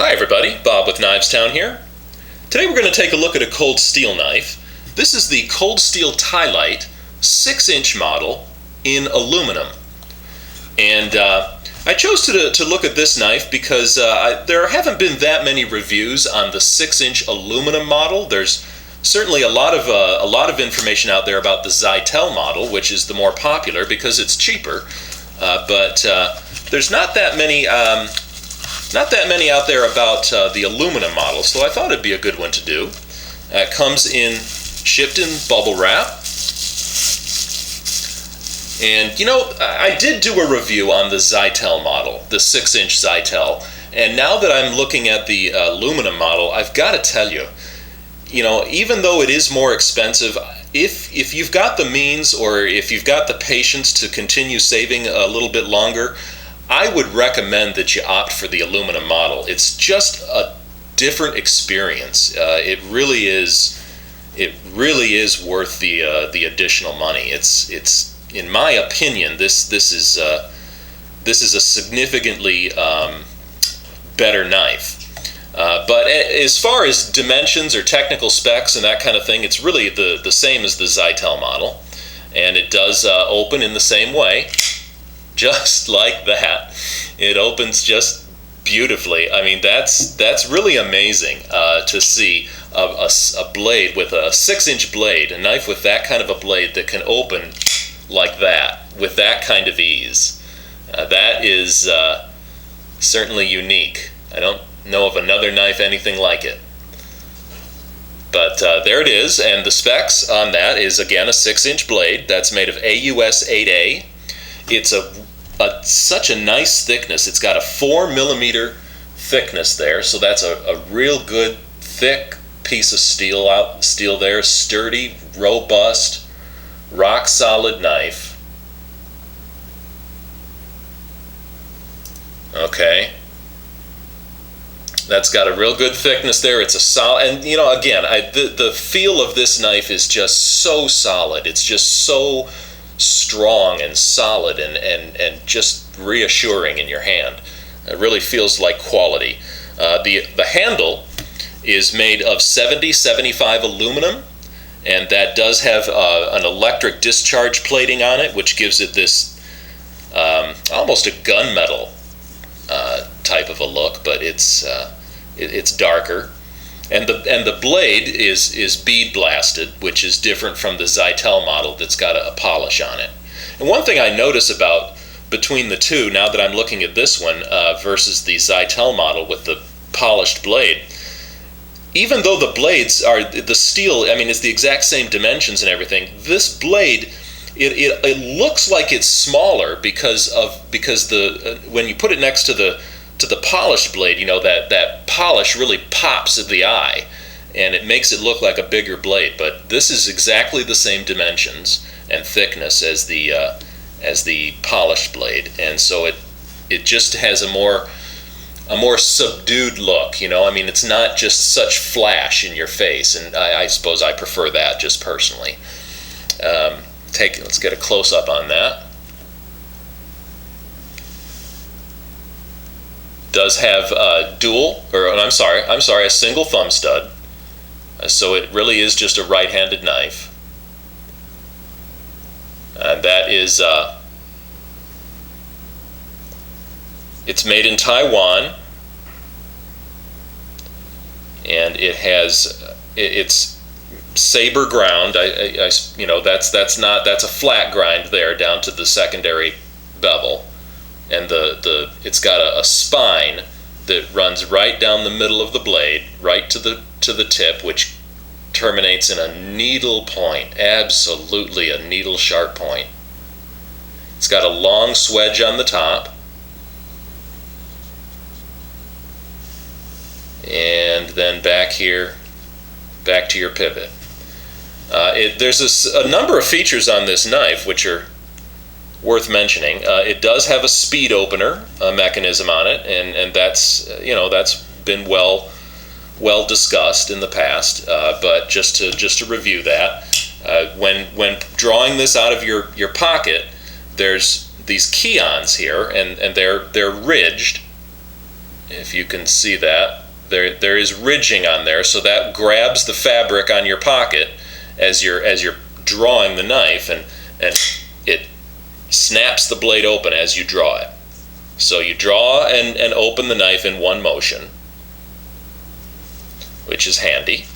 Hi everybody, Bob with Knives Town here. Today we're going to take a look at a cold steel knife. This is the Cold Steel Ti-Lite 6-inch model in aluminum. And I chose to look at this knife because there haven't been that many reviews on the 6-inch aluminum model. There's certainly a lot of information out there about the Zytel model, which is the more popular because it's cheaper. But there's not that many out there about the aluminum model, so I thought it'd be a good one to do. It comes shipped in bubble wrap. And you know, I did do a review on the Zytel model, the 6-inch Zytel, and now that I'm looking at the aluminum model, I've got to tell you, even though it is more expensive, if you've got the means or if you've got the patience to continue saving a little bit longer, I would recommend that you opt for the aluminum model. It's just a different experience. It really is worth the additional money. It's in my opinion, this is a significantly better knife. But as far as dimensions or technical specs and that kind of thing, it's really the same as the Zytel model, and it does open in the same way. Just like that, it opens just beautifully. I mean, that's really amazing to see a blade with a 6-inch blade, a knife with that kind of a blade that can open like that with that kind of ease. That is certainly unique. I don't know of another knife anything like it. But there it is, and the specs on that is again a 6-inch blade that's made of AUS 8A. It's such a nice thickness. It's got a 4mm thickness there, so that's a real good thick piece of steel there. Sturdy, robust, rock solid knife. Okay, that's got a real good thickness there. It's a solid, and again, the feel of this knife is just so solid. It's just so strong and solid and just reassuring in your hand. It really feels like quality. The handle is made of 70-75 aluminum, and that does have an electric discharge plating on it, which gives it this almost a gunmetal type of a look, but it's darker. And the blade is bead blasted, which is different from the Zytel model that's got a polish on it. And one thing I notice between the two, now that I'm looking at this one versus the Zytel model with the polished blade, even though the blades are the steel, I mean, it's the exact same dimensions and everything, this blade, it looks like it's smaller because when you put it next to the polished blade, that polish really pops at the eye, and it makes it look like a bigger blade. But this is exactly the same dimensions and thickness as the polished blade, and so it just has a more subdued look. I mean, it's not just such flash in your face, and I suppose I prefer that just personally. Let's get a close up on that. Does have a single thumb stud, so it really is just a right-handed knife, and that is it's made in Taiwan, and it's saber ground. That's a flat grind there down to the secondary bevel. And it's got a spine that runs right down the middle of the blade, right to the tip, which terminates in a needle point, absolutely a needle sharp point. It's got a long swedge on the top, and then back here, back to your pivot. There's a number of features on this knife which are worth mentioning. It does have a speed opener mechanism on it, and that's been well discussed in the past. But just to review that, when drawing this out of your pocket, there's these keons here, and they're ridged, if you can see that, there is ridging on there, so that grabs the fabric on your pocket as you're drawing the knife, and it snaps the blade open as you draw it. So you draw and open the knife in one motion, which is handy.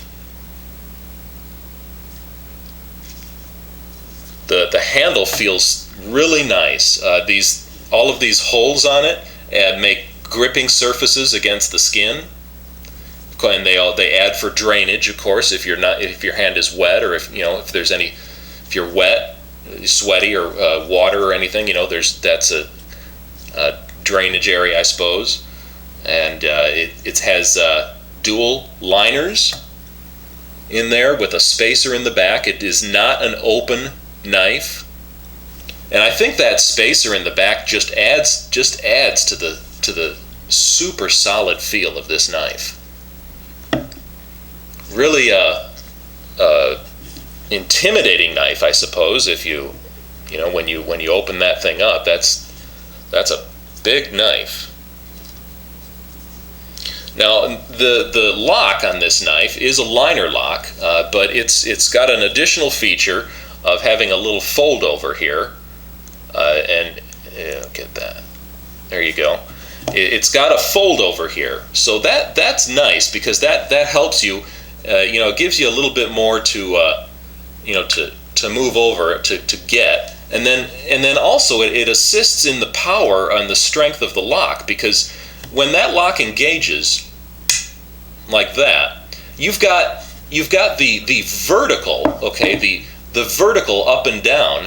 The handle feels really nice. All of these holes on it make gripping surfaces against the skin, and they add for drainage, of course, if your hand is wet, or if you're wet, sweaty, or water or anything, that's a drainage area, I suppose. And it has dual liners in there with a spacer in the back. It is not an open knife, and I think that spacer in the back just adds to the super solid feel of this knife. Really intimidating knife, I suppose. If when you open that thing up, that's a big knife. Now the lock on this knife is a liner lock, but it's got an additional feature of having a little fold over here, and get that. There you go. It's got a fold over here, so that's nice, because that helps you. It gives you a little bit more to move over to get, and then also it assists in the power and the strength of the lock, because when that lock engages like that, you've got the vertical, the vertical up and down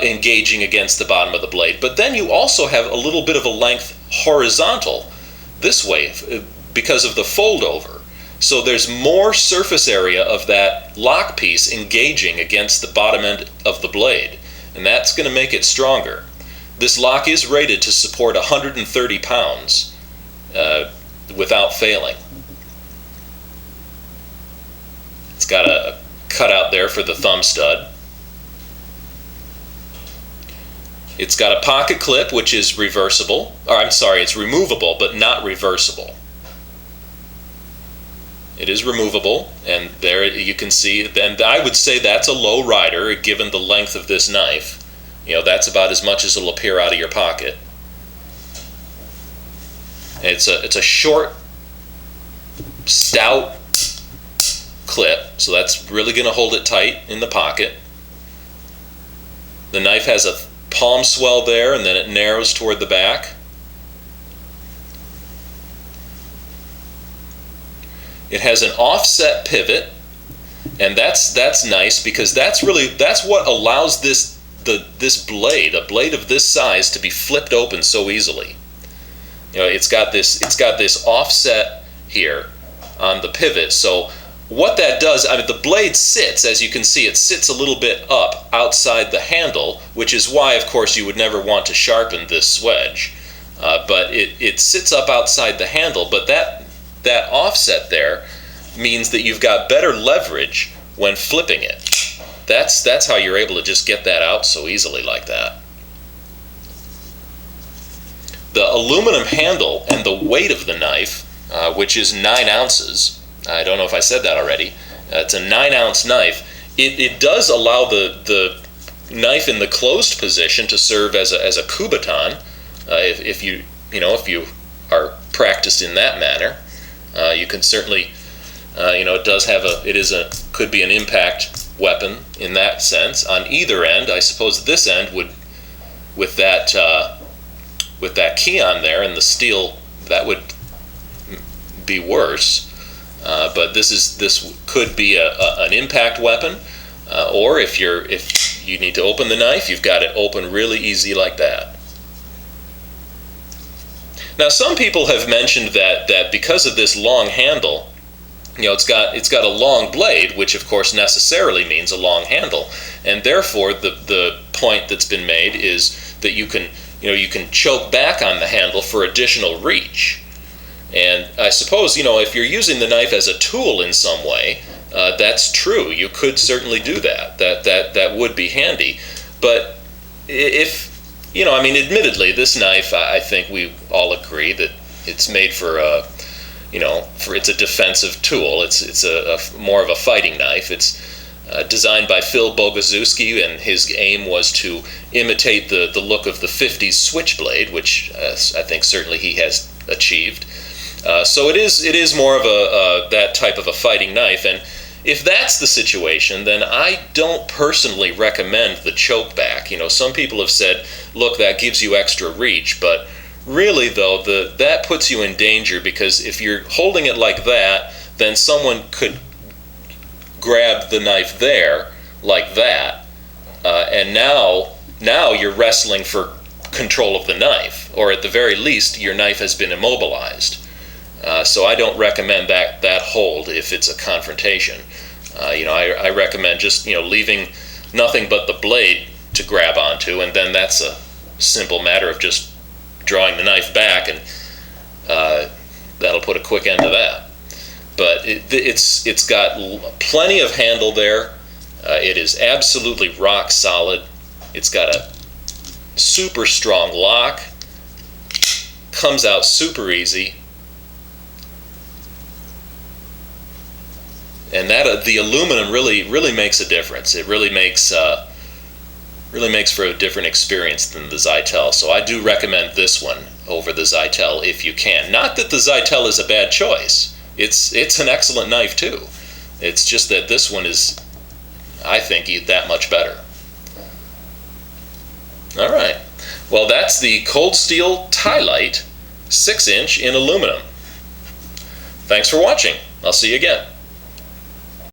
engaging against the bottom of the blade, but then you also have a little bit of a length horizontal this way because of the fold over. So there's more surface area of that lock piece engaging against the bottom end of the blade, and that's going to make it stronger. This lock is rated to support 130 pounds without failing. It's got a cutout there for the thumb stud. It's got a pocket clip, which is reversible, it's removable, but not reversible. It is removable, and there you can see, and I would say that's a low rider given the length of this knife. That's about as much as it'll appear out of your pocket. It's a short, stout clip, so that's really going to hold it tight in the pocket. The knife has a palm swell there, and then it narrows toward the back. It has an offset pivot, and that's nice, because that's what allows this blade, a blade of this size, to be flipped open so easily. It's got this offset here on the pivot. So what that does, the blade sits, as you can see, it sits a little bit up outside the handle, which is why, of course, you would never want to sharpen this wedge. But it sits up outside the handle, but that offset there means that you've got better leverage when flipping it. That's how you're able to just get that out so easily like that. The aluminum handle and the weight of the knife, which is 9 ounces, I don't know if I said that already, it's a 9-ounce knife. It does allow the knife in the closed position to serve as a kubaton, if you are practiced in that manner. You can certainly, could be an impact weapon in that sense. On either end, I suppose this end would, with that key on there and the steel, that would be worse. But this could be an impact weapon, or if you need to open the knife, you've got it open really easy like that. Now, some people have mentioned that because of this long handle, it's got a long blade, which of course necessarily means a long handle, and therefore the point that's been made is that you can choke back on the handle for additional reach. And I suppose, if you're using the knife as a tool in some way, that's true. You could certainly do that. That would be handy. But if, admittedly, this knife, I think we all agree that It's made for it's a defensive tool. It's a more of a fighting knife. It's designed by Phil Bogazuski, and his aim was to imitate the look of the 50s Switchblade, which I think certainly he has achieved. So it is more of that type of a fighting knife, and if that's the situation, then I don't personally recommend the choke back. Some people have said, look, that gives you extra reach, but really though, that puts you in danger, because if you're holding it like that, then someone could grab the knife there like that, and now you're wrestling for control of the knife, or at the very least your knife has been immobilized. So I don't recommend that hold if it's a confrontation. I recommend just leaving nothing but the blade to grab onto, and then that's a simple matter of just drawing the knife back, and that'll put a quick end to that. But it's got plenty of handle there. It is absolutely rock solid. It's got a super strong lock. Comes out super easy. And that the aluminum really makes a difference. It really makes for a different experience than the Zytel. So I do recommend this one over the Zytel if you can. Not that the Zytel is a bad choice. It's an excellent knife too. It's just that this one is, I think, that much better. All right. Well, that's the Cold Steel Ti-Lite 6-inch in aluminum. Thanks for watching. I'll see you again.